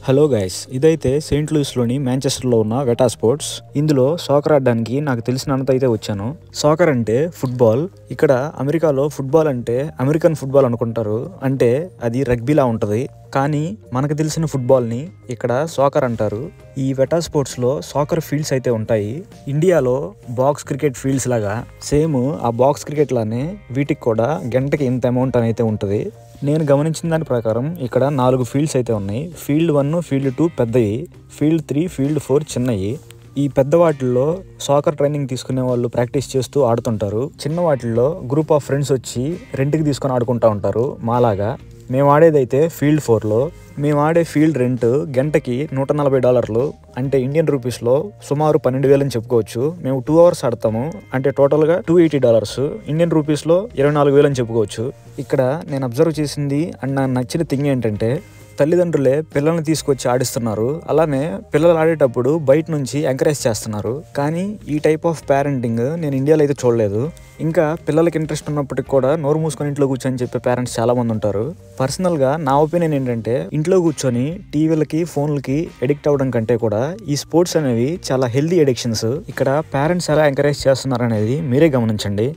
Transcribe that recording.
Hello guys, ఇదైతే Saint లూయిస్లోని మాంచెస్టర్లో ఉన్న వెటా sports. ఇందులో సాకర్ ఆడడానికి నాకు తెలిసినంత అయితే వచ్చాను. సాకర్ అంటే ఫుట్బాల్. ఇక్కడ అమెరికాలో ఫుట్బాల్ అంటే అమెరికన్ ఫుట్బాల్ అనుకుంటారు, అంటే అది రగ్బీలా ఉంటుంది. కానీ మనకు తెలిసిన ఫుట్బాల్ని ఇక్కడ సాకర్ అంటారు. ఈ వెటా స్పోర్ట్స్లో సాకర్ ఫీల్డ్స్ అయితే ఉంటాయి. ఇండియాలో బాక్స్ క్రికెట్ ఫీల్డ్స్ లాగా సేమ్ ఆ బాక్స్ క్రికెట్ లానే వీటికి కూడా గంటకి ఇంత అమౌంట్ అని అయితే ఉంటుంది. నేను గమనించిన దాని ప్రకారం ఇక్కడ 4 ఫీల్డ్స్ అయితే ఉన్నాయి. ఫీల్డ్ 1, ఫీల్డ్ 2 పెద్దవి, ఫీల్డ్ 3, ఫీల్డ్ 4 చిన్నవి. ఈ పెద్ద వాటిల్లో సాకర్ ట్రైనింగ్ తీసుకునే వాళ్ళు ప్రాక్టీస్ చేస్తూ ఆడుతుంటారు. చిన్న వాటిల్లో గ్రూప్ ఆఫ్ ఫ్రెండ్స్ వచ్చి రెంట్కి తీసుకొని ఆడుకుంటూ ఉంటారు మాలాగా. మేము ఆడేదైతే ఫీల్డ్ 4లో. మేము ఆడే ఫీల్డ్ రెంట్ గంటకి $140, అంటే ఇండియన్ రూపీస్లో సుమారు 12,000 అని చెప్పుకోవచ్చు. మేము 2 అవర్స్ ఆడతాము, అంటే టోటల్గా $280, ఇండియన్ రూపీస్లో 24,000 అని చెప్పుకోవచ్చు. ఇక్కడ నేను అబ్జర్వ్ చేసింది అండ్ నాకు నచ్చిన థింగ్ ఏంటంటే, తల్లిదండ్రులే పిల్లల్ని తీసుకొచ్చి ఆడిస్తున్నారు. అలానే పిల్లలు ఆడేటప్పుడు బయట నుంచి ఎంకరేజ్ చేస్తున్నారు. కానీ ఈ టైప్ ఆఫ్ పేరెంటింగ్ నేను ఇండియాలో అయితే చూడలేదు. ఇంకా పిల్లలకి ఇంట్రెస్ట్ ఉన్నప్పటికి కూడా నోరు మూసుకొని ఇంట్లో కూర్చొని చెప్పే పేరెంట్స్ చాలా మంది ఉంటారు. పర్సనల్గా నా ఒపీనియన్ ఏంటంటే, ఇంట్లో కూర్చొని టీవీలకి ఫోన్లకి ఎడిక్ట్ అవ్వడం కంటే కూడా ఈ స్పోర్ట్స్ అనేవి చాలా హెల్దీ ఎడిక్షన్స్. ఇక్కడ పేరెంట్స్ ఎలా ఎంకరేజ్ చేస్తున్నారు అనేది మీరే గమనించండి.